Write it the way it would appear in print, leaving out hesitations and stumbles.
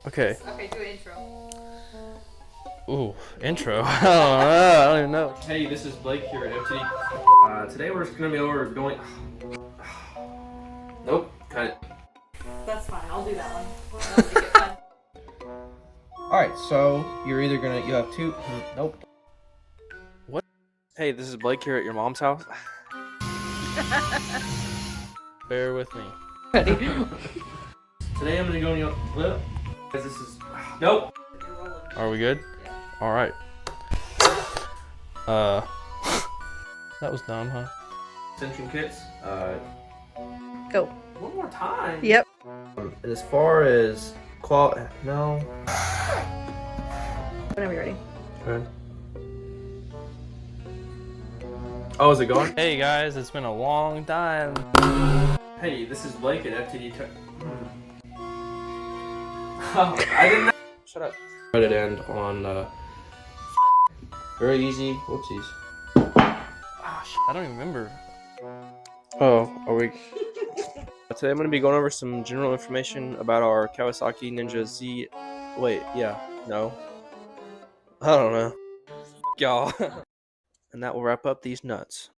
Okay. Okay, do an intro. Ooh, intro. I don't even know. Hey, this is Blake here at FTD. Today we're just gonna be over going. Nope, cut it. That's fine. I'll do that one. That'll make it fun. Alright, so you're either gonna. You have two. Nope. What? Hey, this is Blake here at your mom's house. Bear with me. Ready? Today I'm gonna go on your flip. Because this is. Nope. You're rolling. Are we good? Yeah. All right. That was dumb, huh? Ascension kits. Go. One more time. Yep. And as far as no. Whenever you're ready. Okay. Oh, is it going? Hey guys, it's been a long time. Hey, this is Blake at FTD. Oh, I didn't know. Shut up. Let it end on very easy. Whoopsies. Ah, shit, I don't even remember. Oh, are we? Today I'm going to be going over some general information about our Kawasaki Ninja Z. Wait, yeah, no. I don't know. Y'all. And that will wrap up these nuts.